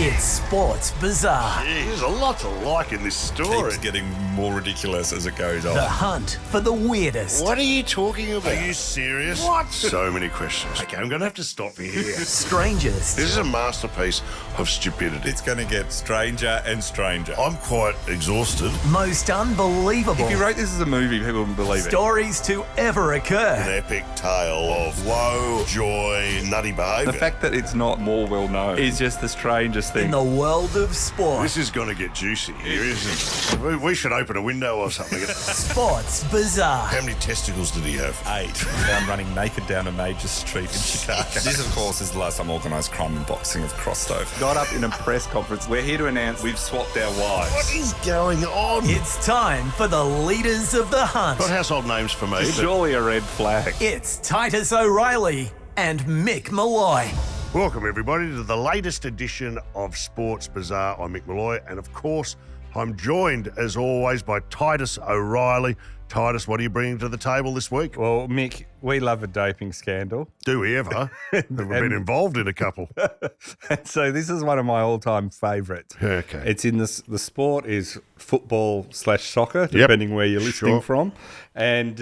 It's Sports Bizarre. Gee, there's a lot to like in this story. Keeps getting more ridiculous as it goes on. The hunt for the weirdest. What are you talking about? Are you serious? What? So many questions. Okay, I'm going to have to stop you here. Strangest. This is a masterpiece of stupidity. It's going to get stranger and stranger. I'm quite exhausted. Most unbelievable. If you wrote this as a movie, people wouldn't believe it. Stories to ever An occur. epic tale of woe, joy, nutty behaviour. The fact that it's not more well known is just the strangest thing. In the world of sport. This is going to get juicy here, isn't it? We should open a window or something. Sports Bizarre. How many testicles did he have? 8. Found running naked down a major street in Chicago. This, of course, is the last time organised crime and boxing have crossed over. Got up in a press conference. We're here to announce we've swapped our wives. What is going on? It's time for the leaders of the hunt. Not household names for me, but Surely a red flag. It's Titus O'Reilly and Mick Molloy. welcome everybody to the latest edition of Sports Bizarre. I'm Mick Molloy, and of course, I'm joined as always by Titus O'Reilly. Titus, what are you bringing to the table this week? Well, Mick, we love a doping scandal. Do we ever? We've been involved in a couple. So this is one of my all-time favourites. Okay. It's in the sport is football/soccer, depending where you're listening Sure. from. And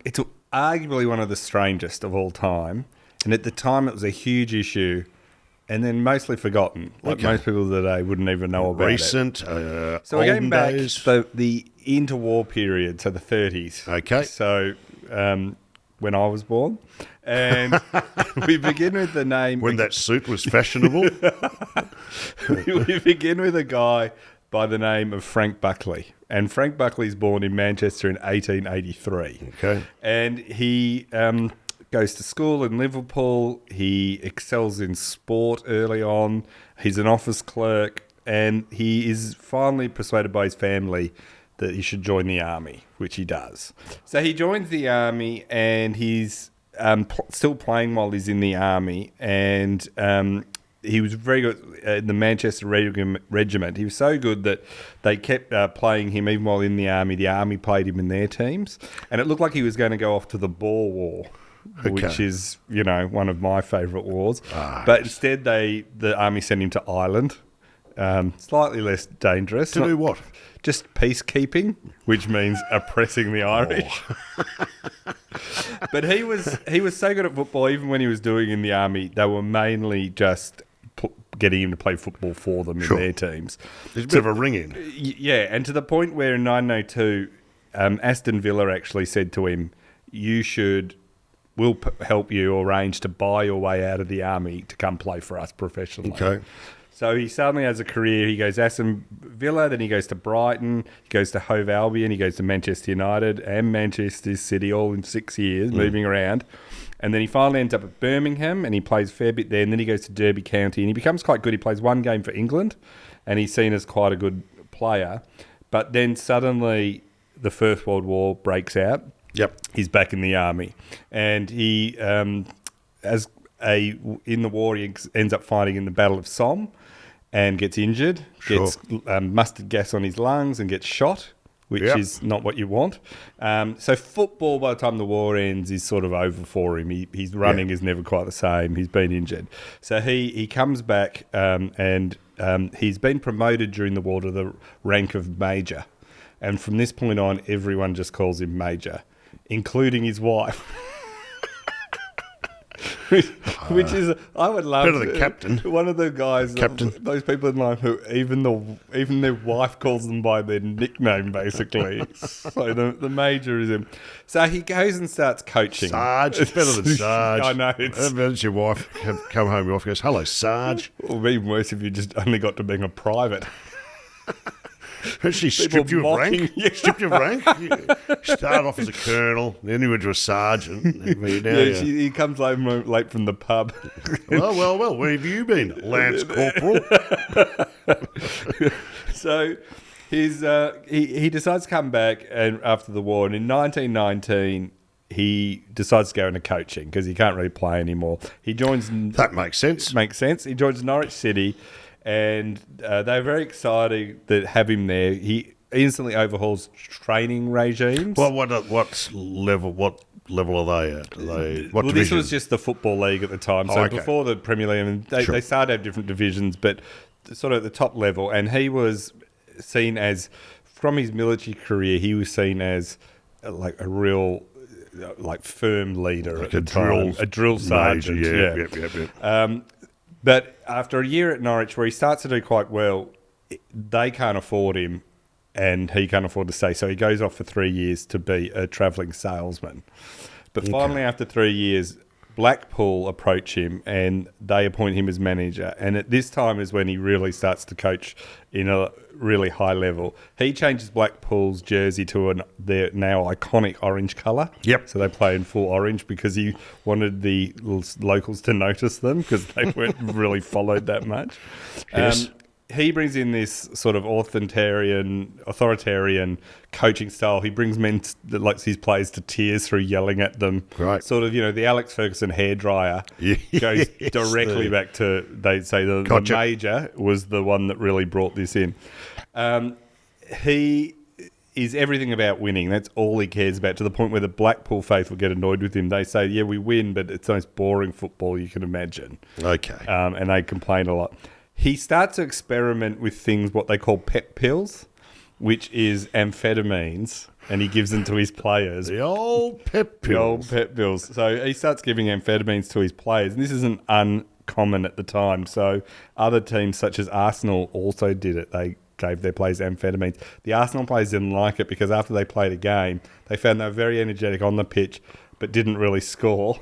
it's arguably one of the strangest of all time. And at the time, it was a huge issue and then mostly forgotten. Like Okay. most people today wouldn't even know about it. Recent, So we're olden going back days. to the interwar period, so the 30s. Okay. So when I was born. And we begin with the name. When that suit was fashionable. We begin with a guy by the name of Frank Buckley. And Frank Buckley's born in Manchester in 1883. Okay. And he goes to school in Liverpool. He excels in sport early on. He's an office clerk. And he is finally persuaded by his family that he should join the army, which he does. So he joins the army, and he's still playing while he's in the army. And he was very good in the Manchester Regiment. He was so good that they kept playing him even while in the army. The army played him in their teams. And it looked like he was going to go off to the Boer War, which is, one of my favourite wars. But instead, the army sent him to Ireland. Slightly less dangerous. To do what? Just peacekeeping, which means oppressing the Irish. But he was so good at football, even when he was doing in the army, they were mainly just getting him to play football for them in their teams. There's a bit of a ring in. Yeah, and to the point where in 1902, Aston Villa actually said to him, we'll help you arrange to buy your way out of the army to come play for us professionally. Okay. So he suddenly has a career. He goes Aston Villa, then he goes to Brighton, he goes to Hove Albion, he goes to Manchester United and Manchester City, all in 6 years, moving around. And then he finally ends up at Birmingham, and he plays a fair bit there. And then he goes to Derby County, and he becomes quite good. He plays one game for England, and he's seen as quite a good player. But then suddenly the First World War breaks out. Yep. He's back in the army, and he, in the war, he ends up fighting in the Battle of Somme, and gets injured, gets mustard gas on his lungs, and gets shot, which is not what you want. So football, by the time the war ends, is sort of over for him. His running is never quite the same. He's been injured. So he comes back, and he's been promoted during the war to the rank of Major. And from this point on, everyone just calls him Major, including his wife. Which is, I would love Better than captain. One of the guys, Captain. those people in life who even their wife calls them by their nickname, basically. So the Major is him. So he goes and starts coaching. Sarge. It's better than Sarge. I know. That's your wife. Come home, your wife goes, hello, Sarge. Or even worse if you just only got to being a private. And she stripped you of rank. Stripped you of rank. You started off as a colonel, then you went to a sergeant. He comes home late from the pub. Well, where have you been, Lance Corporal? So he decides to come back and after the war, and in 1919 he decides to go into coaching because he can't really play anymore. He joins. That makes sense. He joins Norwich City. And they're very excited to have him there. He instantly overhauls training regimes. Well, what level are they at? Division? This was just the Football League at the time. So before the Premier League, they started to have different divisions, but sort of at the top level, and he was seen as, from his military career, he was seen as like a real firm leader like at the time, a drill sergeant. Major, yep. But after a year at Norwich, where he starts to do quite well, they can't afford him, and he can't afford to stay. So he goes off for 3 years to be a travelling salesman. But finally, after 3 years, Blackpool approach him and they appoint him as manager. And at this time is when he really starts to coach in a really high level. He changes Blackpool's jersey to their now iconic orange colour. Yep. So they play in full orange because he wanted the locals to notice them because they weren't really followed that much. Yes. He brings in this sort of authoritarian coaching style. He brings men like his players to tears through yelling at them. Right. Sort of, the Alex Ferguson hairdryer goes directly back to, they say the Major was the one that really brought this in. He is everything about winning. That's all he cares about, to the point where the Blackpool faithful get annoyed with him. They say, yeah, we win, but it's the most boring football you can imagine. Okay. And they complain a lot. He starts to experiment with things, what they call pep pills, which is amphetamines, and he gives them to his players. The old pep pills. The old pep pills. So he starts giving amphetamines to his players, and this isn't uncommon at the time. So other teams, such as Arsenal, also did it. They gave their players amphetamines. The Arsenal players didn't like it because after they played a game, they found they were very energetic on the pitch, but didn't really score.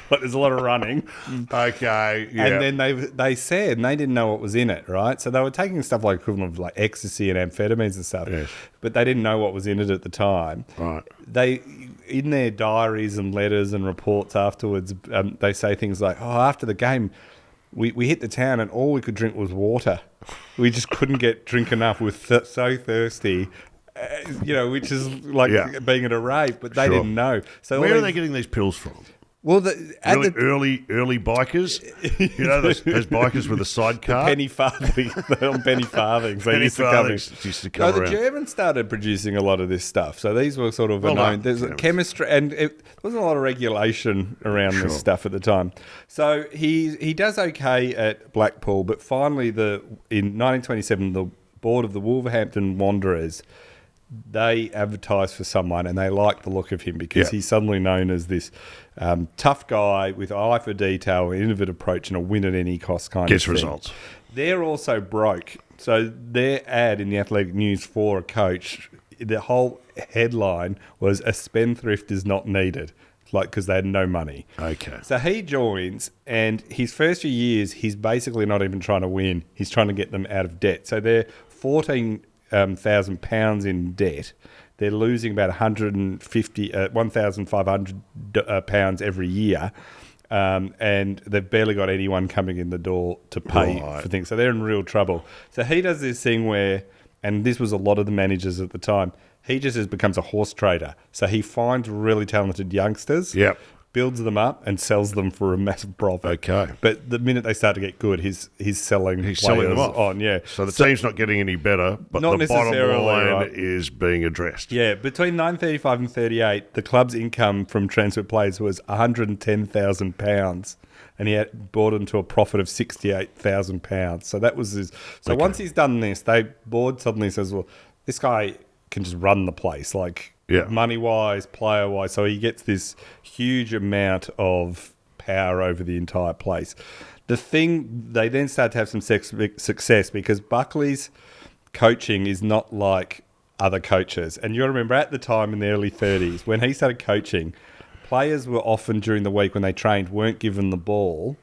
But there's a lot of running. Okay, yeah. And then they said, and they didn't know what was in it, right? So they were taking stuff like equivalent of like ecstasy and amphetamines and stuff, yes. But they didn't know what was in it at the time. Right. They, in their diaries and letters and reports afterwards, they say things like, "Oh, after the game, we hit the town and all we could drink was water. We just couldn't drink enough. We were so thirsty." Which is like being at a rave, but they didn't know. So where are they getting these pills from? Well, early bikers, those bikers with a sidecar, penny farthing, penny farthings. They used to come around. The Germans started producing a lot of this stuff, so these were sort of known. There's chemistry, and there wasn't a lot of regulation around this stuff at the time. So he does okay at Blackpool, but finally, in 1927, the board of the Wolverhampton Wanderers, they advertised for someone and they liked the look of him because he's suddenly known as this tough guy with eye for detail, an innovative approach, and a win at any cost kind of thing. Gets results. They're also broke. So their ad in the Athletic News for a coach, the whole headline was, "A spendthrift is not needed," because they had no money. Okay. So he joins, and his first few years, he's basically not even trying to win. He's trying to get them out of debt. So they're £14,000 in debt. They're losing about £1,500 every year, and they've barely got anyone coming in the door to pay for things. So they're in real trouble. So he does this thing where, and this was a lot of the managers at the time, he just becomes a horse trader. So he finds really talented youngsters, builds them up and sells them for a massive profit. Okay. But the minute they start to get good, he's selling them off. On. Yeah. So the team's not getting any better, but the bottom line is being addressed. Yeah. Between 1935 and 38, the club's income from transfer players was £110,000, and he had bought them to a profit of £68,000. So that was his. So once he's done this, board suddenly says, "Well, this guy can just run the place, money-wise, player-wise." So he gets this huge amount of power over the entire place. The thing, they then start to have some success because Buckley's coaching is not like other coaches. And you got to remember, at the time in the early 30s, when he started coaching, players were often, during the week when they trained, weren't given the ball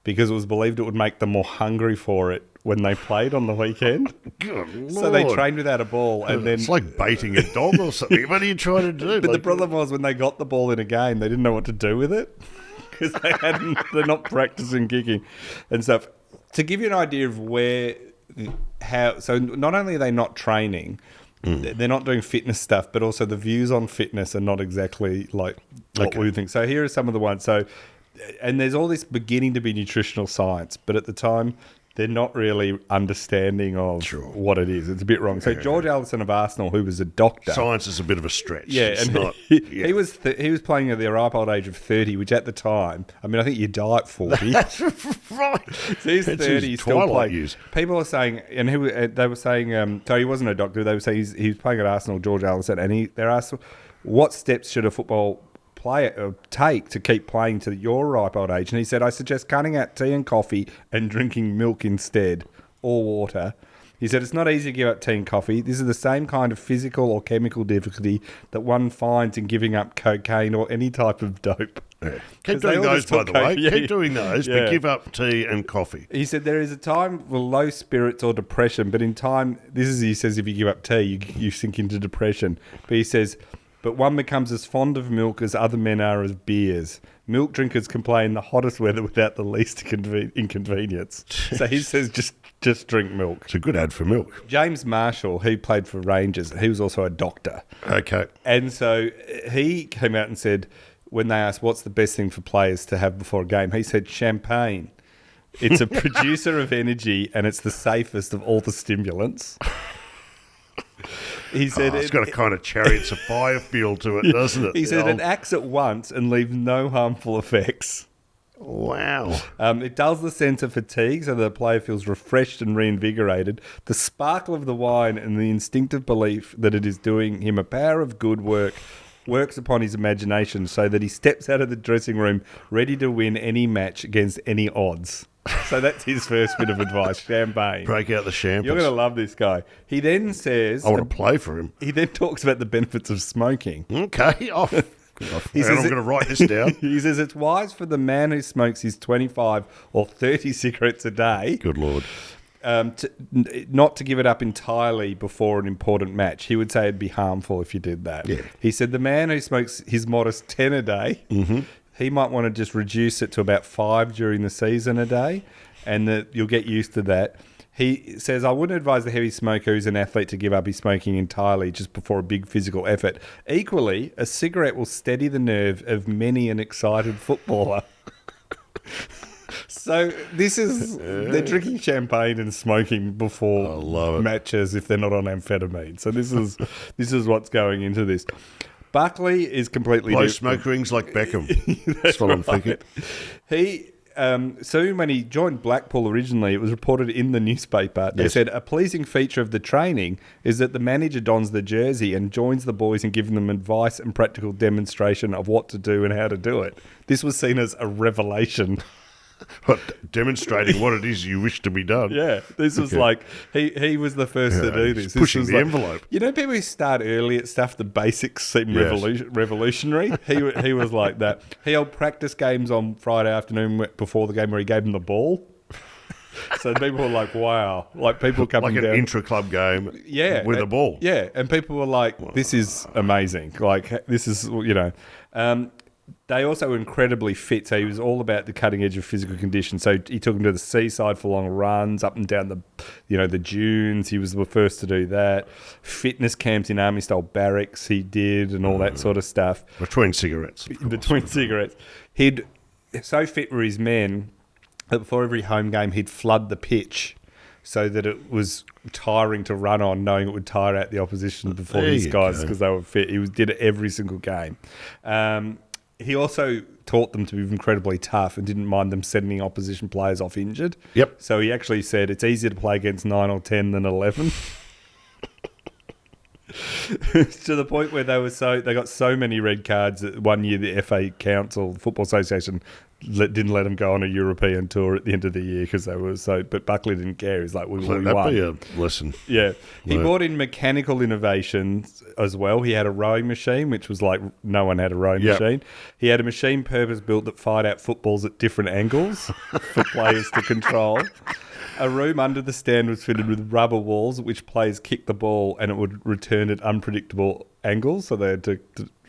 because it was believed it would make them more hungry for it when they played on the weekend. Good so they trained without a ball, and then it's like baiting a dog or something. What are you trying to do? But the problem was, when they got the ball in a game, they didn't know what to do with it because they're not practicing kicking and stuff. To give you an idea of so not only are they not training, they're not doing fitness stuff, but also the views on fitness are not exactly like what we think. So here are some of the ones. So, and there's all this beginning to be nutritional science, but at the time, they're not really understanding of what it is. It's a bit wrong. So George Allison of Arsenal, who was a doctor. Science is a bit of a stretch. Yeah, it's and not, he was playing at the ripe old age of 30, which at the time, I mean, I think you die at 40. That's right. So he's That's 30, his still twilight playing. years. People are saying, and they were saying, so he wasn't a doctor, they were saying he was playing at Arsenal, George Allison, and they're asked, what steps should a football player take to keep playing to your ripe old age? And he said, I suggest cutting out tea and coffee and drinking milk instead, or water. He said, it's not easy to give up tea and coffee. This is the same kind of physical or chemical difficulty that one finds in giving up cocaine or any type of dope. Yeah. Keep doing those, by the way. Yeah. Keep doing those, but give up tea and coffee. He said there is a time for low spirits or depression, but in time, he says if you give up tea, you sink into depression. But he says, but one becomes as fond of milk as other men are of beers. Milk drinkers can play in the hottest weather without the least inconvenience. So he says just drink milk. It's a good ad for milk. James Marshall, he played for Rangers. He was also a doctor. Okay. And so he came out and said, when they asked what's the best thing for players to have before a game, he said champagne. It's a producer of energy and it's the safest of all the stimulants. He said it's got a kind of Chariots of Fire feel to it, doesn't it? He said it acts at once and leaves no harmful effects. Wow. It dulls the sense of fatigue so the player feels refreshed and reinvigorated. The sparkle of the wine and the instinctive belief that it is doing him a power of good works upon his imagination so that he steps out of the dressing room ready to win any match against any odds. So that's his first bit of advice, champagne. Break out the champagne. You're going to love this guy. He then says... I want to play for him. He then talks about the benefits of smoking. Okay, off. I'm going to write this down. He says it's wise for the man who smokes his 25 or 30 cigarettes a day... Good Lord. Not to give it up entirely before an important match. He would say it'd be harmful if you did that. Yeah. He said the man who smokes his modest 10 a day, he might want to just reduce it to about 5 during the season a day, and that you'll get used to that. He says, I wouldn't advise the heavy smoker who's an athlete to give up his smoking entirely just before a big physical effort. Equally, a cigarette will steady the nerve of many an excited footballer. So this is, they're drinking champagne and smoking before matches if they're not on amphetamine. So this is what's going into this. Buckley is completely Blow different. smoke rings like Beckham. That's what I'm thinking. He soon when he joined Blackpool originally, it was reported in the newspaper. They said a pleasing feature of the training is that the manager dons the jersey and joins the boys in giving them advice and practical demonstration of what to do and how to do it. This was seen as a revelation. But demonstrating what it is you wish to be done. Yeah, this was like, he was the first to do this. Pushing this the envelope. You know, people who start early at stuff, the basics seem revolutionary. He was like that. He held practice games on Friday afternoon before the game where he gave them the ball. So people were like, wow. Like people coming like down. Like an intra-club game with a ball. Yeah, and people were like, this is amazing. Like, this is, you know... They also were incredibly fit, so he was all about the cutting edge of physical condition. So he took them to the seaside for long runs, up and down the dunes. He was the first to do that. Fitness camps in army-style barracks he did and all that sort of stuff. Between cigarettes. Between cigarettes. So fit were his men that before every home game he'd flood the pitch so that it was tiring to run on, knowing it would tire out the opposition before these guys because they were fit. He did it every single game. He also taught them to be incredibly tough and didn't mind them sending opposition players off injured. Yep. So he actually said it's easier to play against 9 or 10 than 11. To the point where they got so many red cards that one year the FA Council, the Football Association, didn't let them go on a European tour at the end of the year because they were so. But Buckley didn't care. He's like, we won. That'd be a lesson. Yeah, he brought in mechanical innovations as well. He had a rowing machine, which was like no one had a rowing machine. He had a machine purpose built that fired out footballs at different angles for players to control. A room under the stand was fitted with rubber walls, at which players kicked the ball and it would return at unpredictable angles, so they had to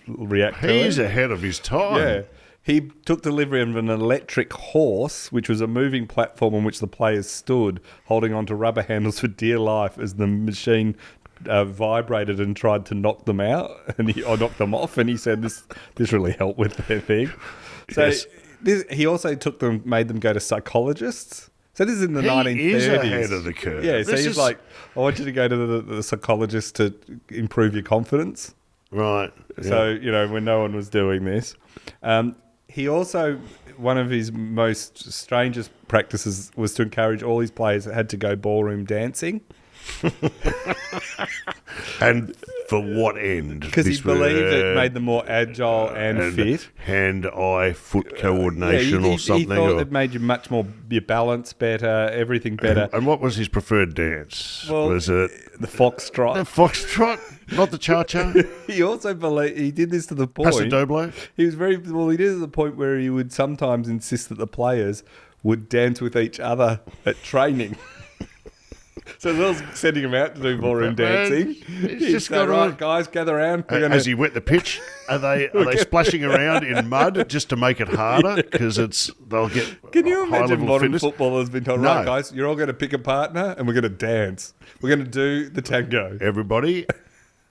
react to it. He's ahead of his time. Yeah. He took delivery of an electric horse, which was a moving platform on which the players stood, holding onto rubber handles for dear life as the machine vibrated and tried to knock them out, and knocked them off. And he said this really helped with their thing. So he also made them go to psychologists. So this is in the 1930s. He is ahead of the curve. Yeah, so This he's is- like, I want you to go to the psychologist to improve your confidence. Right. So, when no one was doing this. He also, one of his most strangest practices was to encourage all his players that had to go ballroom dancing. And for what end? Because he This believed it were- made them more agile and fit. Hand-eye foot coordination or something. He thought or- it made you much more, your balance better, everything better. And what was his preferred dance? Well, was it the foxtrot. the foxtrot, not the cha-cha? He also believed, he did this to the point. Paso Doble? He was he did it to the point where he would sometimes insist that the players would dance with each other at training. So as well as sending him out to do ballroom dancing, he's just like, got right, on. guys, gather around. We're As he gonna, wet the pitch, are they splashing around in mud just to make it harder? Because they'll get can you imagine high-level modern fitness? footballers being told, No. right, guys, you're all going to pick a partner and we're going to dance. We're going to do the tango. Everybody,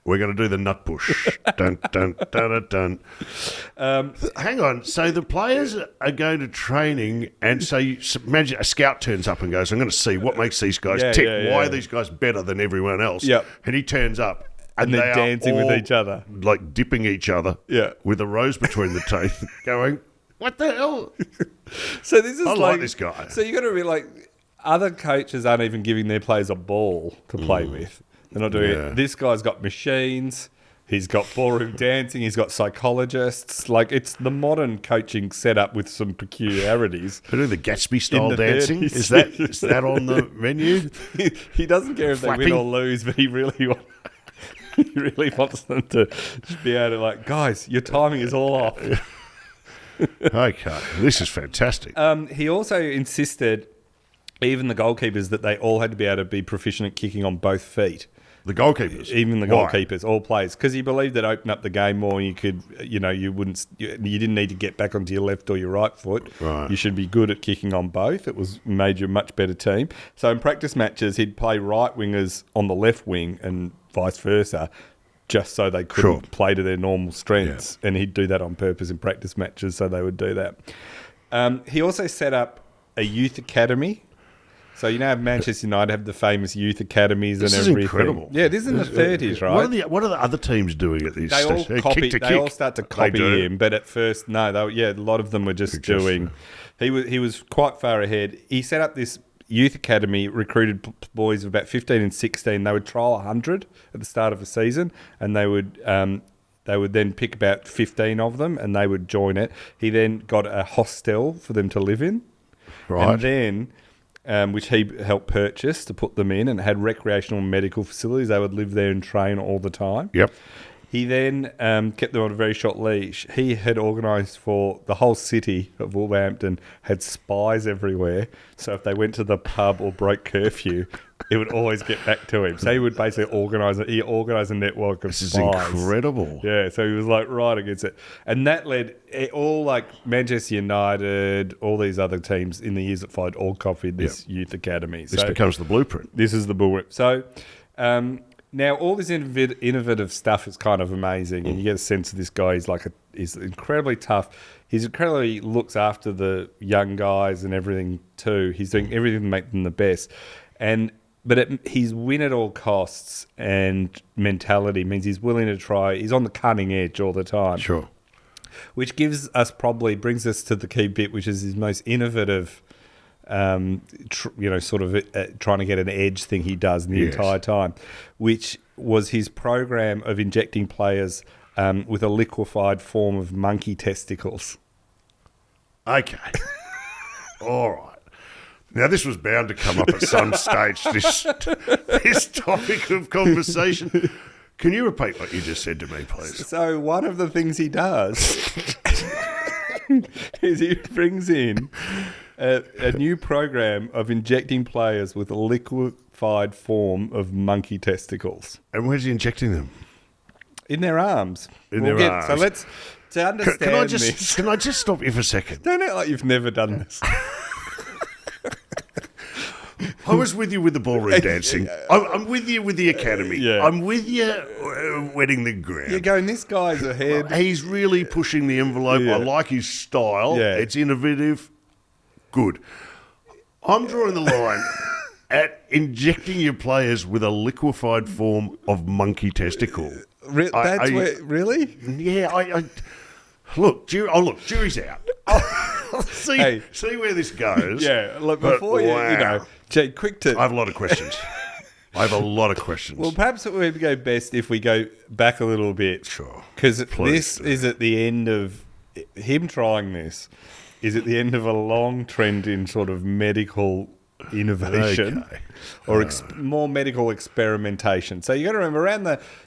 we're going to do the nut push. Dun, dun, dun, dun, dun. Hang on. So the players are going to training, and so imagine a scout turns up and goes, I'm going to see what makes these guys Yeah, tick. yeah, Why yeah. are these guys better than everyone else? Yep. And he turns up. And they they're are dancing with all, each other. Like dipping each other Yeah. with a rose between the teeth, going, what the hell? So this is I like this guy. So you got to be like, other coaches aren't even giving their players a ball to play with. They're not doing Yeah. it. This guy's got machines. He's got ballroom dancing. He's got psychologists. Like, it's the modern coaching setup with some peculiarities. They do the Gatsby style the dancing. 30s. Is that on the menu? He doesn't care if they Flapping. win or lose, but he really wants them to just be able to, like, guys, your timing is all off. Okay, this is fantastic. He also insisted, even the goalkeepers, that they all had to be able to be proficient at kicking on both feet. The goalkeepers, Even the Why? goalkeepers, all players, because he believed that opened up the game more. You could, you didn't need to get back onto your left or your right foot. Right. You should be good at kicking on both. It made you a much better team. So in practice matches, he'd play right wingers on the left wing and vice versa, just so they couldn't Sure. play to their normal strengths. And he'd do that on purpose in practice matches, so they would do that. He also set up a youth academy. So, Manchester United have the famous youth academies This and is everything. incredible. Yeah, this is in the 30s, right? What are the other teams doing at this They all stage? copy. Kick to They kick. all start to They copy do. him, but at first, no. A lot of them were just doing. He was quite far ahead. He set up this youth academy, recruited boys of about 15 and 16. They would trial 100 at the start of a season, and they would then pick about 15 of them, and they would join it. He then got a hostel for them to live in, Right. and then. Which he helped purchase to put them in, and had recreational and medical facilities. They would live there and train all the time. Yep. He then kept them on a very short leash. He had organised for the whole city of Wolverhampton, had spies everywhere. So if they went to the pub or broke curfew, it would always get back to him. So he would basically organise it. He organised a network of This is spies. incredible. Yeah, so he was like right against it. And that led all like Manchester United, all these other teams in the years that followed all copied this youth academy. This So becomes the blueprint. this is the bullwhip. So now all this innovative stuff is kind of amazing, and you get a sense of this guy. He's incredibly tough. He's incredibly looks after the young guys and everything too. He's doing everything to make them the best. But his win at all costs and mentality means he's willing to try. He's on the cutting edge all the time. Sure. Which brings us to the key bit, which is his most innovative, trying to get an edge thing he does the Yes. entire time, which was his program of injecting players with a liquefied form of monkey testicles. Okay. All right. Now, this was bound to come up at some stage, this topic of conversation. Can you repeat what you just said to me, please? So one of the things he does is he brings in a new program of injecting players with a liquefied form of monkey testicles And where's he injecting them? in their arms. In their arms. So let's to understand Can I just stop you for a second? Don't act like you've never done this. I was with you with the ballroom dancing. I'm with you with the academy. Yeah. I'm with you wetting the ground. You're going, this guy's ahead. He's really pushing the envelope. Yeah. I like his style. Yeah. It's innovative. Good. I'm drawing the line at injecting your players with a liquefied form of monkey testicle. Really? Yeah, look, jury's out. See where this goes. Yeah, look, before Jay, quick tip. I have a lot of questions. Well, perhaps it would go best if we go back a little bit. Sure. Because this is at the end of him trying this, is at the end of a long trend in sort of medical innovation or more medical experimentation. So you got to remember around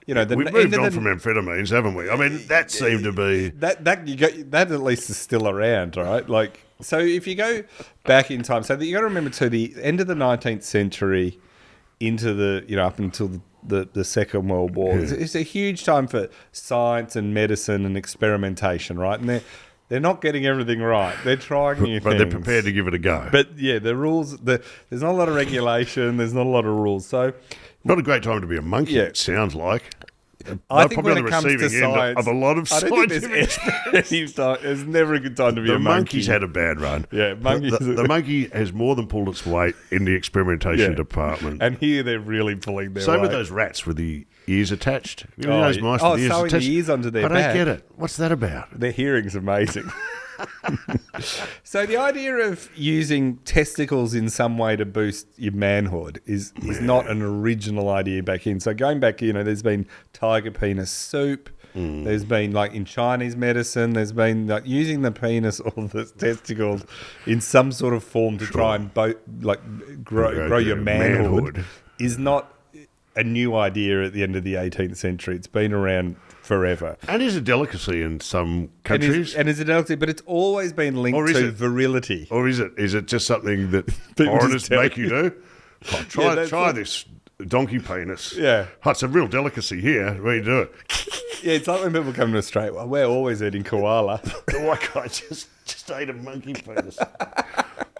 we've moved on from amphetamines, haven't we? I mean, that seemed to be that at least is still around, right? Like, so if you go back in time, so that you got to remember to the end of the 19th century into the up until the Second World War. Yeah. It's a huge time for science and medicine and experimentation, right? And they're not getting everything right. They're trying new things. But they're prepared to give it a go. But yeah, the rules, there's not a lot of regulation. There's not a lot of rules. So not a great time to be a monkey, it sounds like. I think when it comes to science, of a lot of scientific there's never a good time to be a monkey. The monkeys had a bad run. Yeah, the monkey has more than pulled its weight in the experimentation department. And here they're really pulling their weight. Same with those rats with the ears attached. You know those mice with the ears sewing attached? the ears onto their back. I don't get it. What's that about? Their hearing's amazing. So the idea of using testicles in some way to boost your manhood is not an original idea back in. So going back, there's been tiger penis soup. There's been, like, in Chinese medicine, there's been, like, using the penis or the testicles in some sort of form to try and grow your manhood is not a new idea at the end of the 18th century. It's been around forever. And is a delicacy in some countries. And is a delicacy, but it's always been linked to virility. Or is it just something that foreigners make you do? Try this donkey penis. Yeah. Oh, it's a real delicacy here. Where you do it? Yeah, it's like when people come to Australia. Well, we're always eating koala. White guy just ate a monkey penis.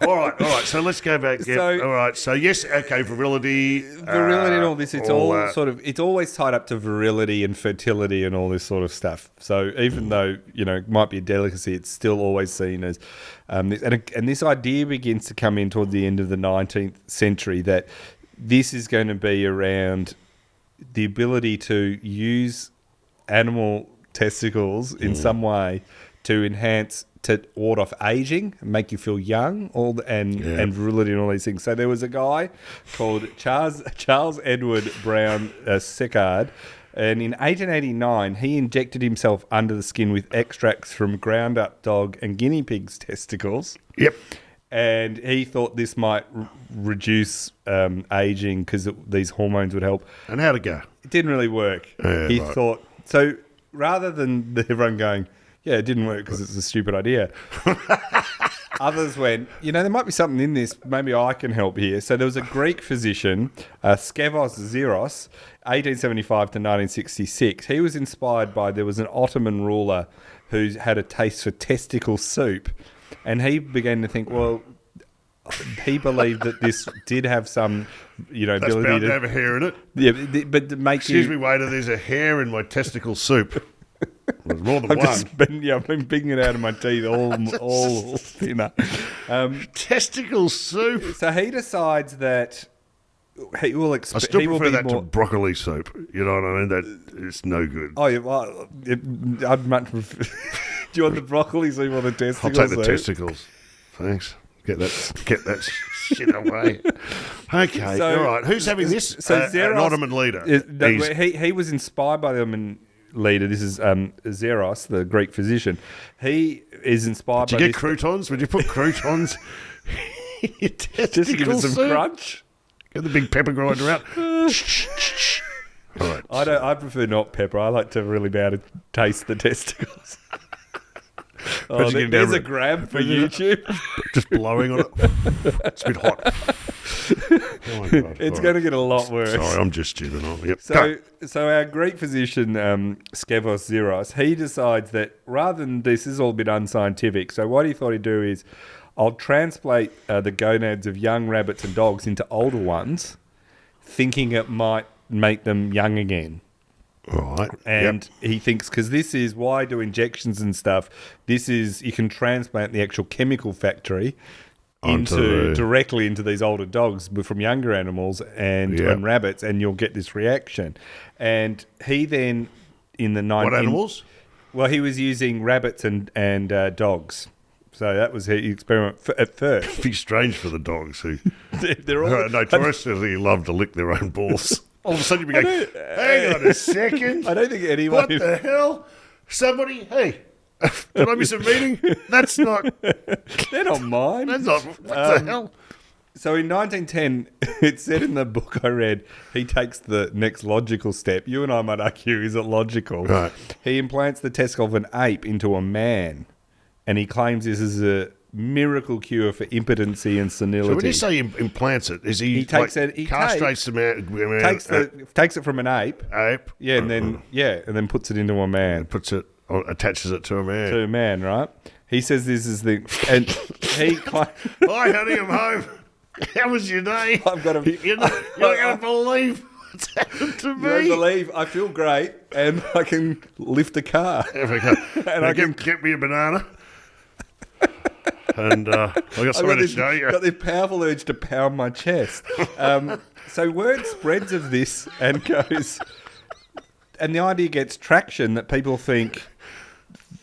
All right. So let's go back. All right. So yes, okay. Virility and all this. It's it's always tied up to virility and fertility and all this sort of stuff. So even though it might be a delicacy, it's still always seen as this. And this idea begins to come in toward the end of the 19th century that this is going to be around the ability to use animal testicles in some way to enhance, to ward off aging, make you feel young, and virility and all these things. So there was a guy called Charles Edward Brown Seccard, and in 1889 he injected himself under the skin with extracts from ground up dog and guinea pig's testicles. Yep. And he thought this might reduce aging because these hormones would help. And how'd it go? It didn't really work. Yeah, he thought, so rather than everyone going, yeah, it didn't work because it's a stupid idea, others went, there might be something in this. Maybe I can help here. So there was a Greek physician, Skevos Zeros, 1875 to 1966. He was inspired by, there was an Ottoman ruler who had a taste for testicle soup. And he began to think, well, he believed that this did have some, That's ability bound to have a hair in it. Yeah, but to make Excuse me, waiter, there's a hair in my testicle soup. There's more than one. I've been picking it out of my teeth all thinner. Testicle soup. So he decides that he will. I still prefer that to broccoli soup. You know what I mean? That it's no good. Oh, yeah, well, I'd much prefer. Do you want the broccoli soup or the testicles? I'll take the testicles. Thanks. Get that shit away. Okay, all right. Who's having this? So an Ottoman leader. He was inspired by the Ottoman leader. This is Zeros, the Greek physician. He is inspired by. Did you get croutons? Would you put croutons in your testicles? Just to give it some crunch? Get the big pepper grinder out. All right. I prefer not pepper. I like to really be able to taste the testicles. There's a grab for YouTube. Just blowing on it. It's a bit hot. Oh my God. It's going to get a lot worse. Sorry, I'm just stupid. Yep. So our Greek physician, Skevos Zeros, he decides that rather than this is all a bit unscientific, so what he thought he'd do is, I'll transplant the gonads of young rabbits and dogs into older ones, thinking it might make them young again. Right. And he thinks, because this is why do injections and stuff, this is, you can transplant the actual chemical factory directly into these older dogs from younger animals and rabbits, and you'll get this reaction. And he then What animals? Well, he was using rabbits and dogs. So that was his experiment at first. It'd be strange for the dogs who they're all notoriously love to lick their own balls. All of a sudden you'd be going, hang on a second. I don't think anyone... What the hell? Somebody, hey, did I miss a meeting? That's not... They're not mine. That's not... What the hell? So in 1910, it said in the book I read, he takes the next logical step. You and I might argue, is it logical? Right. He implants the testicle of an ape into a man, and he claims this is a miracle cure for impotency and senility. So when you say implants it, is he takes castrates the man? Takes it from an ape. Ape? Yeah, and then puts it into a man. Attaches it to a man. To a man, right? He says this is the... And he... Hi, honey, I'm home. How was your day? I've got a... You're not going to believe what's happened to me. You won't believe. I feel great, and I can lift a car. And I can get me a banana. And I've got something to show you. I've got this powerful urge to pound my chest. So word spreads of this and goes... And the idea gets traction that people think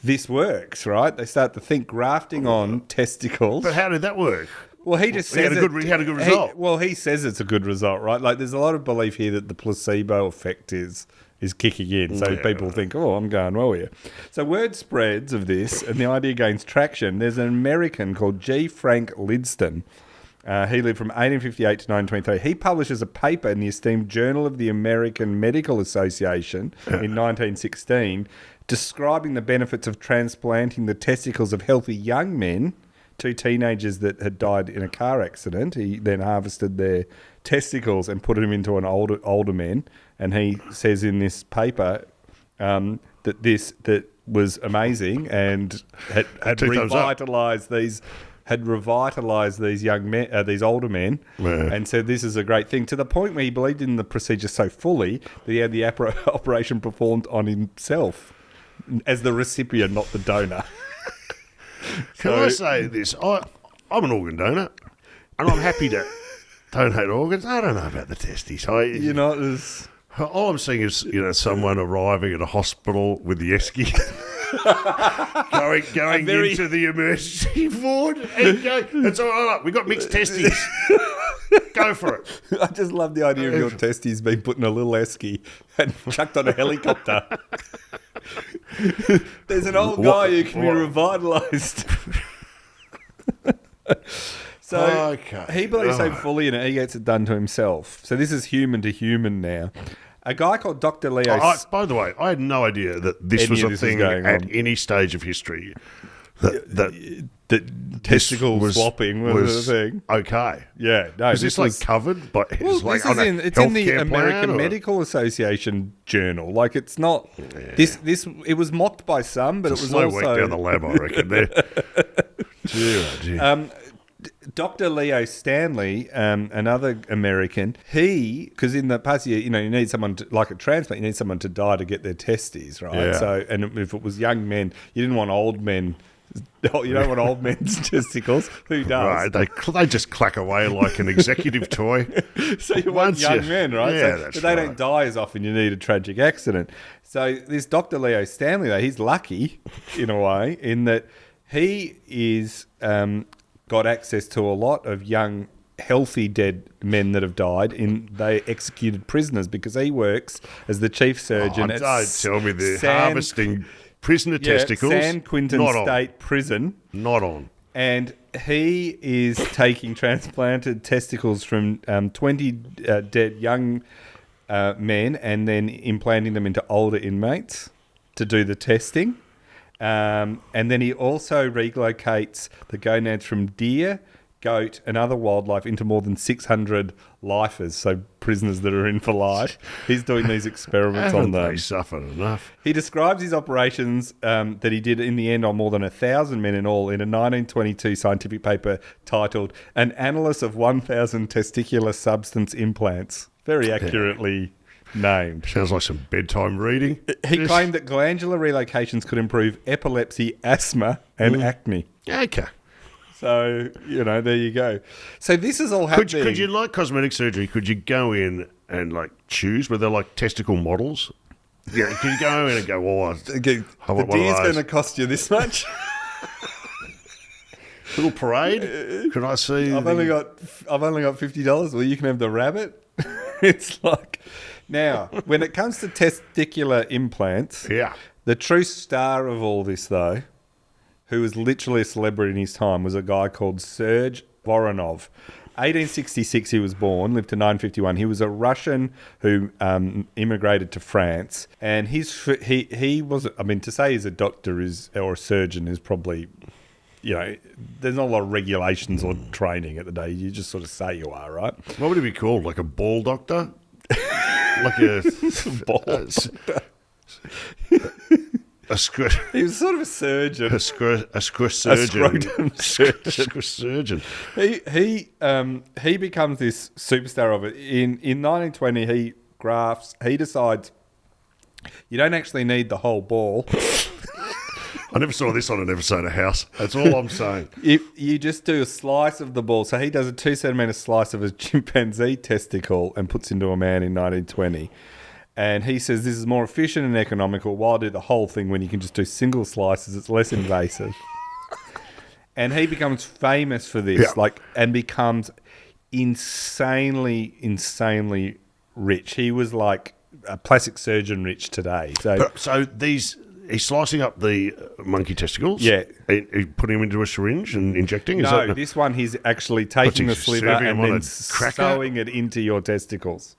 this works, right? They start to think grafting on testicles. But how did that work? Well, he just says he had a good result. He says it's a good result, right? Like, there's a lot of belief here that the placebo effect is kicking in. So people think, oh, I'm going well here. So word spreads of this, and the idea gains traction. There's an American called G. Frank Lidston. He lived from 1858 to 1923. He publishes a paper in the esteemed Journal of the American Medical Association in 1916 describing the benefits of transplanting the testicles of healthy young men, two teenagers that had died in a car accident. He then harvested their testicles and put them into an older men. And he says in this paper that was amazing and had revitalised these young men, these older men, and said this is a great thing, to the point where he believed in the procedure so fully that he had the operation performed on himself as the recipient, not the donor. Can I say this? I'm an organ donor, and I'm happy to donate organs. I don't know about the testes. All I'm seeing is someone arriving at a hospital with the esky. going into the emergency ward and go, it's all right, we got mixed testes. Go for it. I just love the idea of your testes being put in a little esky and chucked on a helicopter. There's an old guy who can be revitalised. So he believes so fully in it, he gets it done to himself. So this is human to human now. A guy called Dr. Leo... by the way, I had no idea that this was a thing at any stage of history. That testicle swapping was a thing. Okay. Yeah. No, is this covered? But it's in the American Medical Association journal. Like, it's not... Yeah. It was mocked by some, but it was slow also... work down the lab, I reckon, there. Gee. Dr. Leo Stanley, another American, because in the past year, you need someone like a transplant, you need someone to die to get their testes, right? Yeah. So, and if it was young men, you didn't want old men. You don't want old men's testicles. Who does? Right, they just clack away like an executive toy. So you want young men, right? Yeah, that's but they don't die as often. You need a tragic accident. So this Dr. Leo Stanley, though, he's lucky in a way in that he is... got access to a lot of young, healthy dead men that have died. They executed prisoners because he works as the chief surgeon at don't tell me they're harvesting prisoner testicles. San Quentin State Prison. Not on. And he is taking transplanted testicles from 20 dead young men and then implanting them into older inmates to do the testing. And then he also relocates the gonads from deer, goat, and other wildlife into more than 600 lifers, so prisoners that are in for life. He's doing these experiments on them. They suffered enough. He describes his operations that he did in the end on more than 1,000 men in all in a 1922 scientific paper titled An Analysis of 1,000 Testicular Substance Implants. Very accurately... named. Sounds like some bedtime reading. He claimed that glandular relocations could improve epilepsy, asthma, and acne. Okay. So, there you go. So this is all happening. Could you, like cosmetic surgery, could you go in and, like, choose? Were there, like, testicle models? Yeah, can you go in and go, the deer's going to cost you this much? Little parade? Can I see? I've only got $50. Well, you can have the rabbit. It's like... Now, when it comes to testicular implants, the true star of all this, though, who was literally a celebrity in his time, was a guy called Serge Warrenov. 1866 he was born, lived to 951. He was a Russian who immigrated to France. And he was, to say he's a doctor or a surgeon is probably... there's not a lot of regulations or training at the day. You just sort of say you are, right? What would it be called? Like a ball doctor? Like a ball doctor? He was sort of a surgeon. A surgeon. A Surgeon. He becomes this superstar of it. In 1920, he decides you don't actually need the whole ball. I never saw this on an episode of House. That's all I'm saying. If you just do a slice of the ball. So he does a 2-centimetre slice of a chimpanzee testicle and puts into a man in 1920. And he says this is more efficient and economical. Why do the whole thing when you can just do single slices? It's less invasive. And he becomes famous for this, and becomes insanely rich. He was like a plastic surgeon rich today. So he's slicing up the monkey testicles. Yeah. He putting them into a syringe and injecting? This one he's actually taking the sliver and then sewing it into your testicles.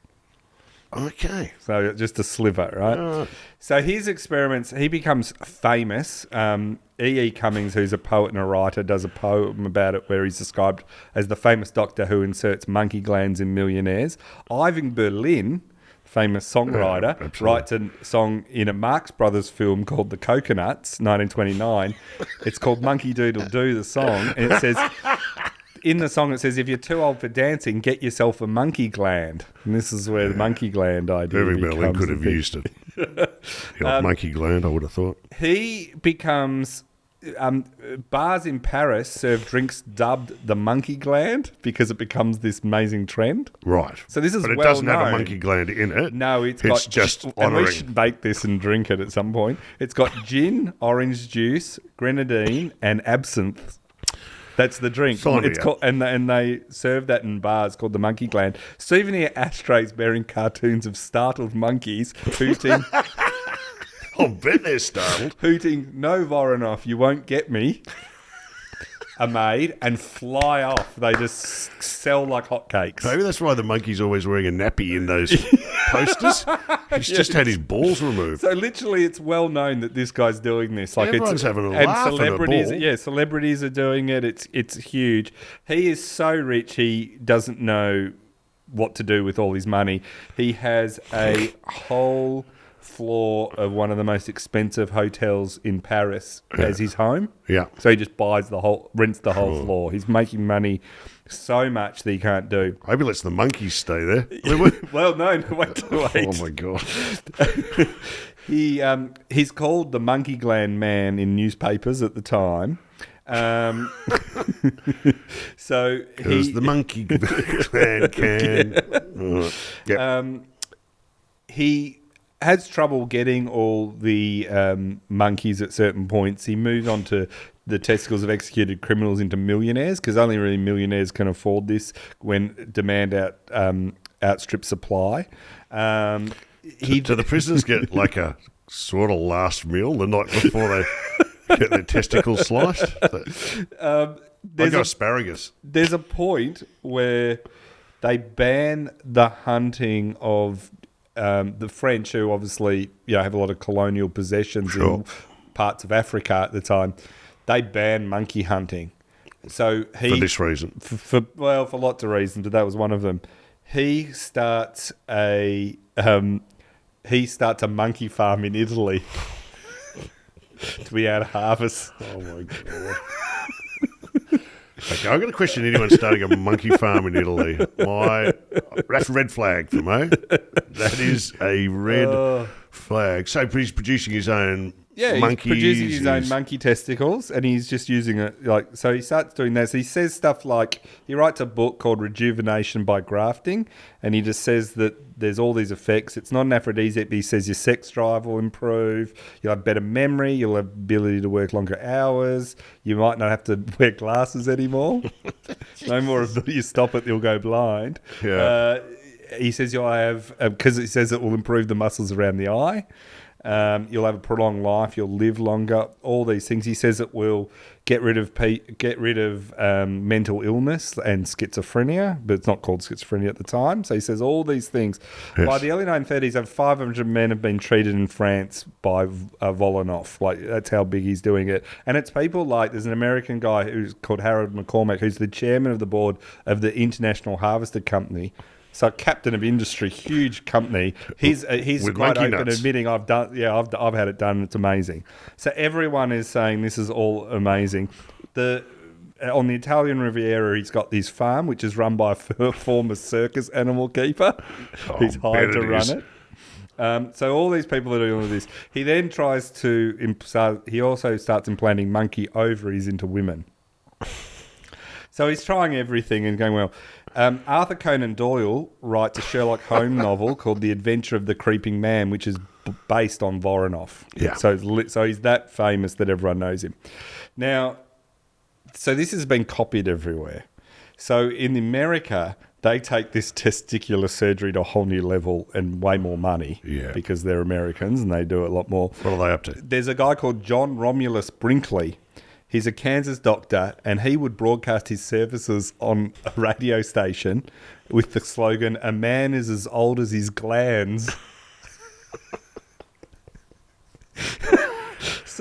Okay. So just a sliver, right? So his experiments, he becomes famous. E.E. Cummings, who's a poet and a writer, does a poem about it where he's described as the famous doctor who inserts monkey glands in millionaires. Irving Berlin, famous songwriter, writes a song in a Marx Brothers film called The Coconuts, 1929. It's called Monkey Doodle Doo, the song. And it says, in the song, it says, if you're too old for dancing, get yourself a monkey gland. And this is where the monkey gland idea Irving Berlin could have used it. Monkey gland, I would have thought. He becomes... bars in Paris serve drinks dubbed the monkey gland because it becomes this amazing trend. Right. So this is but it well doesn't known. have a monkey gland in it. No, it's just and honouring. we should make this and drink it at some point. It's got gin, orange juice, grenadine, and absinthe. That's the drink. It's called, and they serve that in bars called the monkey gland. Souvenir ashtrays bearing cartoons of startled monkeys hooting. I'll bet they're startled. Hooting, no Voronov, you won't get me, are made and fly off. They just sell like hotcakes. Maybe that's why the monkey's always wearing a nappy in those posters. He's just had his balls removed. So literally, it's well known that this guy's doing this. Like everyone's having a laugh celebrities, at a ball. Yeah, celebrities are doing it. It's huge. He is so rich, he doesn't know what to do with all his money. He has a whole floor of one of the most expensive hotels in Paris as his home. Yeah. So he just rents the whole floor. He's making money so much that he can't do. Maybe lets the monkeys stay there. Well, no, wait. Oh my God. He's called the Monkey Gland Man in newspapers at the time. So because the monkey gland can. He has trouble getting all the monkeys at certain points. He moves on to the testicles of executed criminals into millionaires because only really millionaires can afford this when demand outstrips supply. Do the prisoners get like a sort of last meal the night before they get their testicles sliced? There's asparagus. There's a point where they ban the hunting of the French, who obviously have a lot of colonial possessions in parts of Africa at the time. They ban monkey hunting. So for this reason, for lots of reasons, but that was one of them. He starts a monkey farm in Italy to be able to harvest. Oh my God. Okay, I'm going to question anyone starting a monkey farm in Italy. That's a red flag for me. That is a red flag. So he's producing his own Yeah, he's monkeys. producing his own monkey testicles, and he's just using it. So he starts doing that. So he says stuff like, he writes a book called Rejuvenation by Grafting, and he just says that there's all these effects. It's not an aphrodisiac, but he says your sex drive will improve, you'll have better memory, you'll have ability to work longer hours, you might not have to wear glasses anymore. No more ability to stop it, you'll go blind. Yeah. He says you'll have, because he says it will improve the muscles around the eye. You'll have a prolonged life. You'll live longer. All these things. He says it will get rid of mental illness and schizophrenia, but it's not called schizophrenia at the time. So he says all these things. Yes. By the early 1930s, over 500 men have been treated in France by Warrenov. Like, that's how big he's doing it. And it's people like, there's an American guy who's called Harold McCormack, who's the chairman of the board of the International Harvester Company. So captain of industry, huge company. He's With quite monkey open, nuts. admitting I've had it done. It's amazing. So everyone is saying this is all amazing. On the Italian Riviera, he's got this farm which is run by a former circus animal keeper. He's hired to run it. So all these people are doing all of this. He then tries to. He also starts implanting monkey ovaries into women. So he's trying everything and going well. Arthur Conan Doyle writes a Sherlock Holmes novel called The Adventure of the Creeping Man, which is based on Warrenov. Yeah. So he's that famous that everyone knows him. Now, so this has been copied everywhere. So in America, they take this testicular surgery to a whole new level and way more money because they're Americans and they do it a lot more. What are they up to? There's a guy called John Romulus Brinkley. He's a Kansas doctor, and he would broadcast his services on a radio station with the slogan, "A man is as old as his glands."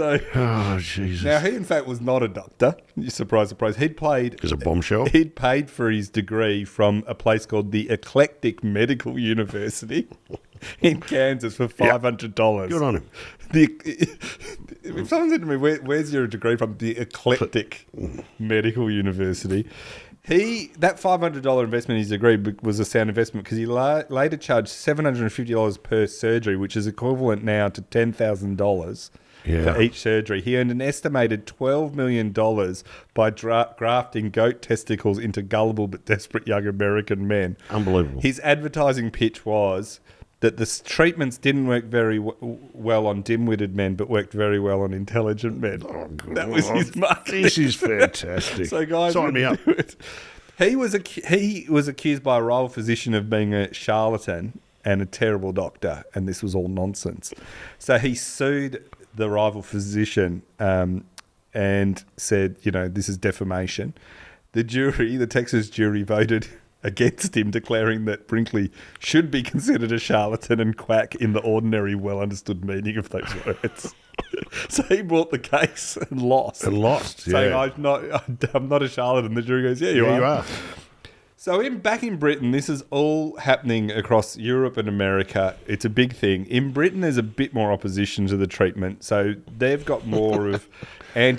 Oh, Jesus. Now, he in fact was not a doctor. Surprise, surprise. Because a bombshell? He'd paid for his degree from a place called the Eclectic Medical University in Kansas for $500. Good on him. If someone said to me, where's your degree from? The Eclectic Medical University. That $500 investment in his degree was a sound investment because he later charged $750 per surgery, which is equivalent now to $10,000 for each surgery. He earned an estimated $12 million by grafting goat testicles into gullible but desperate young American men. Unbelievable. His advertising pitch was that the treatments didn't work very well on dim-witted men, but worked very well on intelligent men. Oh, God. That was his marketing. This is fantastic. So guys, sign me up. He was accused by a rival physician of being a charlatan and a terrible doctor, and this was all nonsense. So he sued the rival physician and said, this is defamation. The Texas jury voted against him, declaring that Brinkley should be considered a charlatan and quack in the ordinary, well-understood meaning of those words. So he brought the case and lost. Saying, I'm not a charlatan. The jury goes, you are. So back in Britain, this is all happening across Europe and America. It's a big thing. In Britain, there's a bit more opposition to the treatment. So they've got more of pro-animal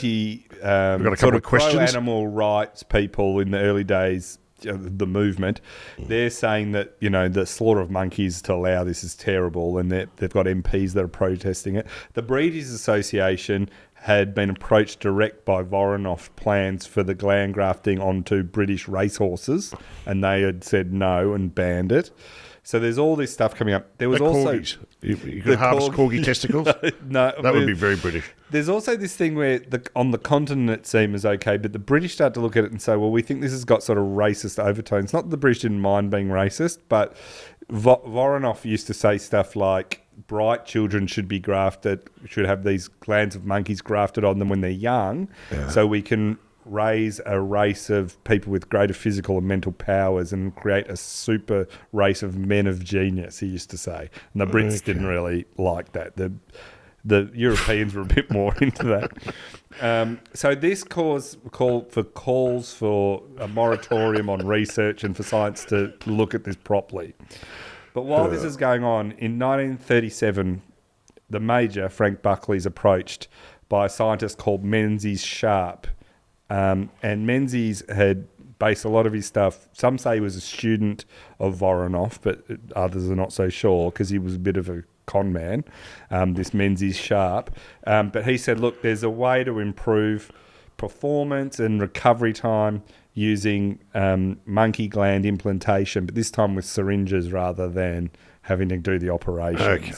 rights people in the early days, the movement. They're saying that, the slaughter of monkeys to allow this is terrible, and they've got MPs that are protesting it. The Breeders' Association had been approached direct by Warrenov plans for the gland grafting onto British racehorses, and they had said no and banned it. So there's all this stuff coming up. There was also... You could harvest corgi testicles? No. That would be very British. There's also this thing where on the continent it seems okay, but the British start to look at it and say, well, we think this has got sort of racist overtones. Not that the British didn't mind being racist, but Warrenov used to say stuff like bright children should have these glands of monkeys grafted on them when they're young, so we can raise a race of people with greater physical and mental powers and create a super race of men of genius, he used to say. And the Brits didn't really like that. The Europeans were a bit more into that. So this calls for a moratorium on research and for science to look at this properly. But while this is going on, in 1937, the Major Frank Buckley is approached by a scientist called Menzies Sharp. And Menzies had based a lot of his stuff. Some say he was a student of Warrenov, but others are not so sure because he was a bit of a con man, this Menzies Sharp. But he said, look, there's a way to improve performance and recovery time using monkey gland implantation, but this time with syringes rather than having to do the operations. Okay.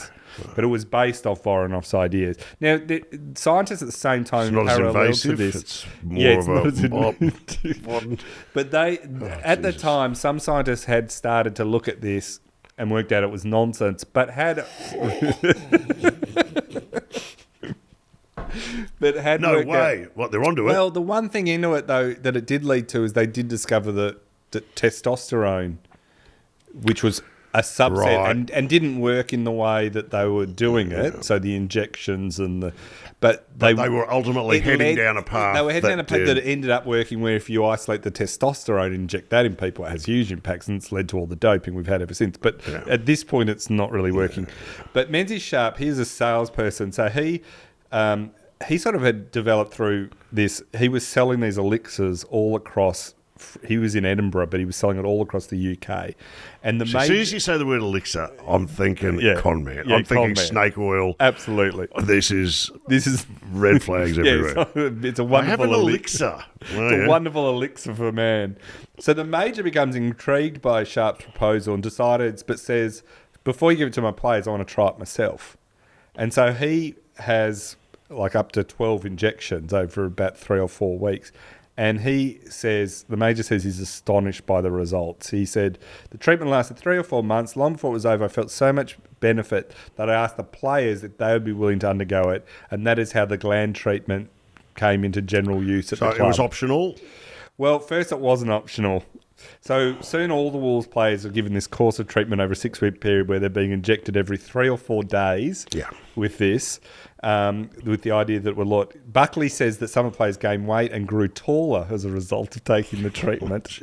But it was based off Warrenov's ideas. Now, the scientists at the same time, It's not as parallel invasive. to this, It's more of a modern. But they, at the time, some scientists had started to look at this and worked out it was nonsense, but had. No way. What, they're onto it? Well, the one thing into it, though, that it did lead to is they did discover that testosterone, which was a subset, and didn't work in the way that they were doing it. So the injections and the... But they were ultimately heading down a path. They were heading down a path that ended up working where if you isolate the testosterone and inject that in people, it has huge impacts, and it's led to all the doping we've had ever since. But at this point, it's not really working. But Menzies Sharp, he's a salesperson. So he sort of had developed through this. He was selling these elixirs all across. He was in Edinburgh, but he was selling it all across the UK. And the as soon as you say the word elixir, I'm thinking con man. I'm thinking snake oil. Absolutely. This is red flags everywhere. It's a wonderful elixir. It's a wonderful elixir for man. So the Major becomes intrigued by Sharp's proposal and decides, but says, before you give it to my players, I want to try it myself. And so he has like up to 12 injections over about 3 or 4 weeks. And he says, the Major says he's astonished by the results. He said, the treatment lasted 3 or 4 months. Long before it was over, I felt so much benefit that I asked the players if they would be willing to undergo it. And that is how the gland treatment came into general use at the club. So it was optional? Well, first it wasn't optional. So soon all the Wolves players are given this course of treatment over a 6-week period where they're being injected every 3 or 4 days with this, with the idea that we're Buckley says that some of the players gained weight and grew taller as a result of taking the treatment.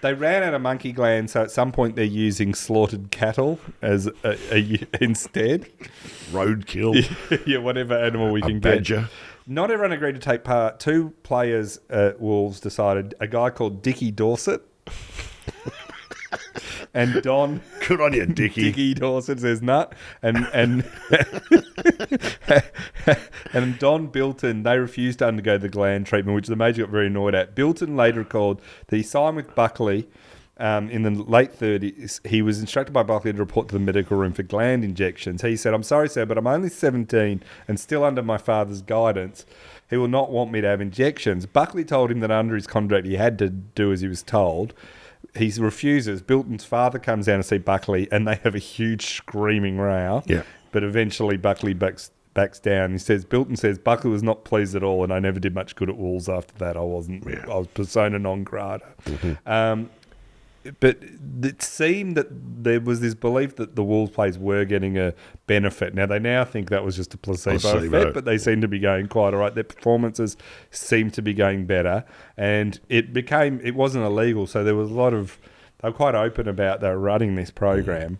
They ran out of monkey gland, so at some point they're using slaughtered cattle as instead. Roadkill. Yeah, whatever animal we can badger. get. Not everyone agreed to take part. 2 players at Wolves decided, a guy called Dickie Dorset and Don... Good on you, Dickie. Dickie Dorset says nut. And and Don Bilton, they refused to undergo the gland treatment, which the Major got very annoyed at. Bilton later recalled that he signed with Buckley in the late 30s. He was instructed by Buckley to report to the medical room for gland injections. He said, I'm sorry, sir, but I'm only 17 and still under my father's guidance. He will not want me to have injections. Buckley told him that under his contract he had to do as he was told. He refuses. Bilton's father comes down to see Buckley and they have a huge screaming row. Yeah. But eventually Buckley backs down. He says, Bilton says, Buckley was not pleased at all and I never did much good at Wolves after that. I wasn't. Yeah. I was persona non grata. Mm-hmm. But it seemed that there was this belief that the Wolves players were getting a benefit. Now, they now think that was just a placebo effect, but they seem to be going quite all right. Their performances seem to be going better. And it wasn't illegal, so there was they were quite open about they were running this program.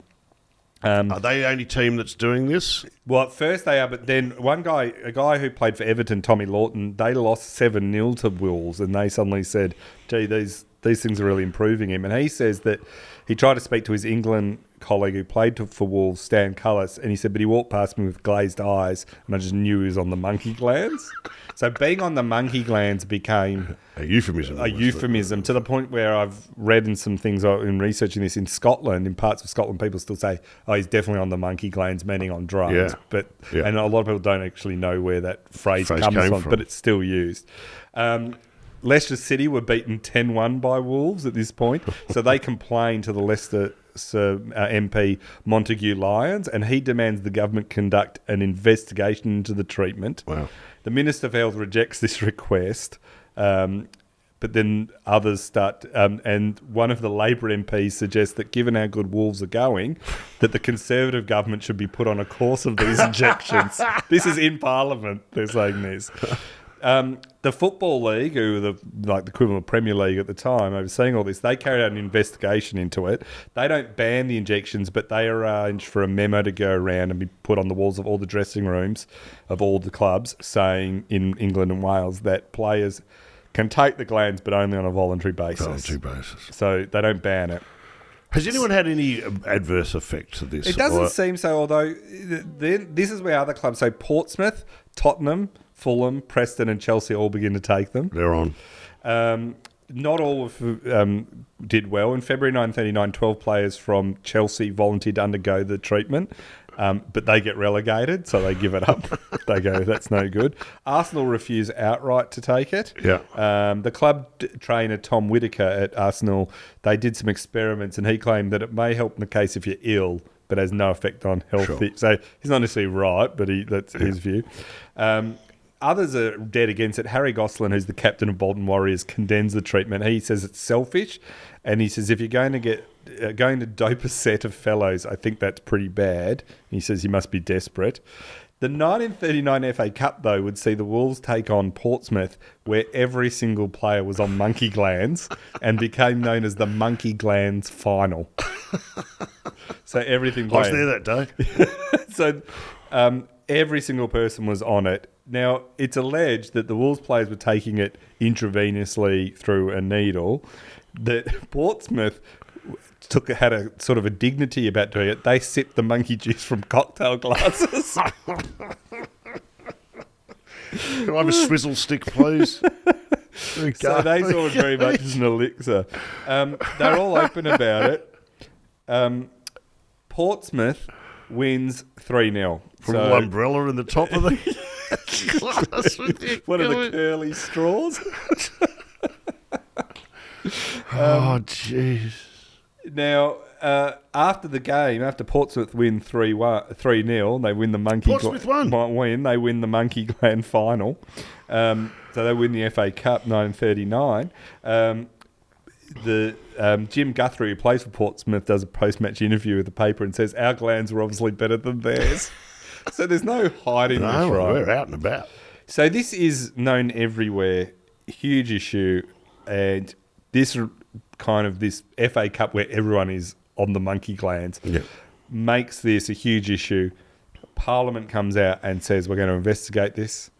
Are they the only team that's doing this? Well, at first they are, but then a guy who played for Everton, Tommy Lawton, they lost 7-0 to Wolves, and they suddenly said, gee, these things are really improving him. And he says that he tried to speak to his England colleague who played for Wolves, Stan Cullis, and he said, but he walked past me with glazed eyes, and I just knew he was on the monkey glands. So being on the monkey glands became a euphemism to the point where I've read in some things in researching this in Scotland, in parts of Scotland, people still say, oh, he's definitely on the monkey glands, meaning on drugs. Yeah. And a lot of people don't actually know where that phrase comes from, but it's still used. Leicester City were beaten 10-1 by Wolves at this point, so they complained to the Leicester MP Montague Lyons, and he demands the government conduct an investigation into the treatment. Wow. The Minister for Health rejects this request, but then others start, and one of the Labor MPs suggests that given how good Wolves are going, that the Conservative government should be put on a course of these injections. This is in Parliament, they're saying this. The Football League, who were the equivalent of Premier League at the time, overseeing all this, they carried out an investigation into it. They don't ban the injections, but they arrange for a memo to go around and be put on the walls of all the dressing rooms of all the clubs, saying in England and Wales that players can take the glands, but only on a voluntary basis. Voluntary basis. So they don't ban it. Has anyone had any adverse effect to this? It doesn't seem so, although this is where other clubs, so Portsmouth, Tottenham, Fulham, Preston and Chelsea all begin to take them. They're on. Not all did well. In February 1939, 12 players from Chelsea volunteered to undergo the treatment, but they get relegated, so they give it up. They go, that's no good. Arsenal refuse outright to take it. Yeah. The club trainer, Tom Whitaker at Arsenal, they did some experiments, and he claimed that it may help in the case if you're ill, but has no effect on health. Sure. So he's not necessarily right, but that's his view. Others are dead against it. Harry Gosselin, who's the captain of Bolton Warriors, condemns the treatment. He says it's selfish, and he says if you're going to dope a set of fellows, I think that's pretty bad. He says you must be desperate. The 1939 FA Cup, though, would see the Wolves take on Portsmouth, where every single player was on monkey glands and became known as the Monkey Glands Final. So everything I was played. there that day. So every single person was on it. Now, it's alleged that the Wolves players were taking it intravenously through a needle, that Portsmouth had a sort of a dignity about doing it. They sipped the monkey juice from cocktail glasses. Can I have a swizzle stick, please? So they saw it very much as an elixir. They're all open about it. Portsmouth wins 3-0. From a little umbrella in the top of the glass. One of the curly straws. Oh, jeez. Now, after the game, after Portsmouth win 3-0, they win the Monkey Portsmouth won. They win the Monkey Gland Final. So they win the FA Cup 1939. Jim Guthrie, who plays for Portsmouth, does a post-match interview with the paper and says, our glands were obviously better than theirs. So there's no hiding this, right? We're out and about. So this is known everywhere, huge issue, and this FA Cup where everyone is on the monkey glands makes this a huge issue. Parliament comes out and says, we're going to investigate this.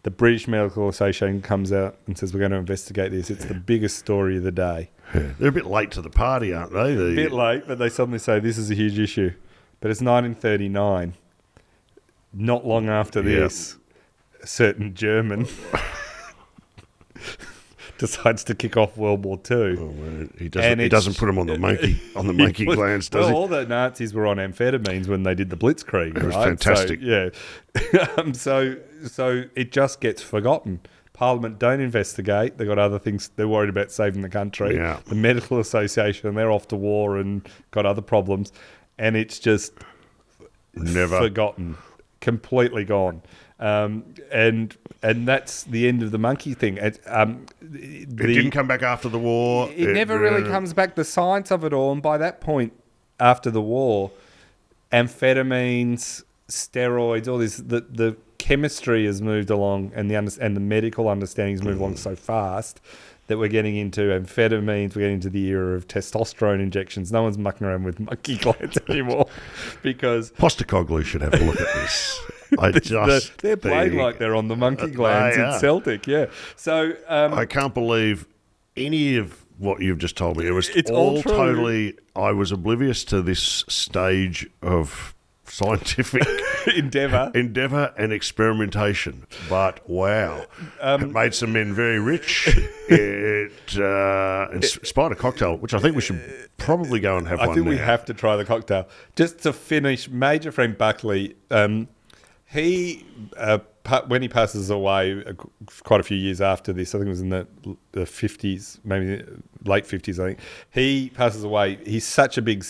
The British Medical Association comes out and says, we're going to investigate this. It's the biggest story of the day. Yeah. They're a bit late to the party, aren't they? A bit late, but they suddenly say this is a huge issue. But it's 1939. Not long after this, a certain German decides to kick off World War II. Oh, well, he doesn't put them on the monkey glands, does he? All the Nazis were on amphetamines when they did the Blitzkrieg. It was fantastic. So, so it just gets forgotten. Parliament don't investigate. They've got other things. They're worried about saving the country. Yeah. The Medical Association, they're off to war and got other problems. And it's just never forgotten. Completely gone. And that's the end of the monkey thing. It didn't come back after the war. It never really comes back. The science of it all, and by that point, after the war, amphetamines, steroids, all this, the chemistry has moved along, and the medical understanding has moved along so fast that we're getting into amphetamines, we're getting into the era of testosterone injections. No one's mucking around with monkey glands anymore because Postecoglou should have a look at this. they're playing like they're on the monkey glands in Celtic, yeah. So I can't believe any of what you've just told me. It's all all true. totally. I was oblivious to this stage of scientific endeavour and experimentation. But wow, it made some men very rich. It inspired a cocktail, which I think we should probably go and have one. I think we now. have to try the cocktail. Just to finish, Major Frank Buckley, he when he passes away quite a few years after this, I think it was in the 50s, maybe late 50s, I think. He passes away. He's such a big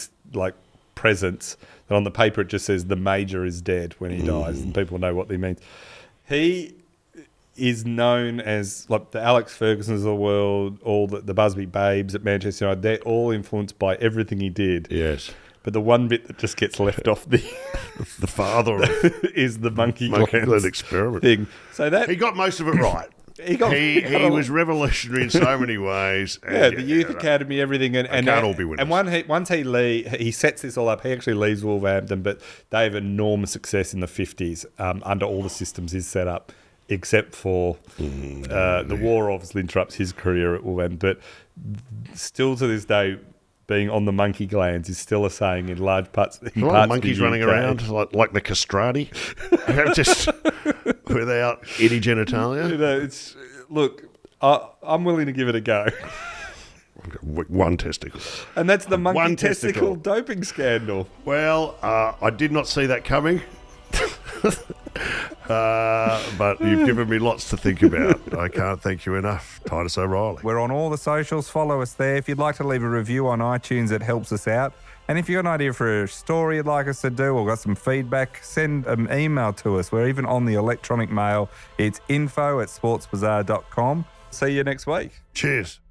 presence that on the paper it just says the Major is dead when he dies, and people know what he means. He is known as like the Alex Fergusons of the world, all the Busby Babes at Manchester United. They're all influenced by everything he did. Yes. But the one bit that just gets left off the father of is the monkey gland experiment thing. So that he got most of it right. He was revolutionary in so many ways. And, the Youth Academy, everything, and can't all be winners. And once he sets this all up, he actually leaves Wolverhampton, but they have enormous success in the 50s under all the systems he's set up, except for the war obviously interrupts his career at Wolverhampton. But still to this day, being on the monkey glands is still a saying in large parts. A lot of monkeys running around like the castrati, just without any genitalia. You know, look, I'm willing to give it a go. One testicle. And that's the monkey One testicle doping scandal. Well, I did not see that coming. But you've given me lots to think about. I can't thank you enough, Titus O'Reilly. We're on all the socials. Follow us there. If you'd like to leave a review on iTunes, it helps us out. And if you've got an idea for a story you'd like us to do or got some feedback, send an email to us. We're even on the electronic mail. It's info@sportsbazaar.com. See you next week. Cheers.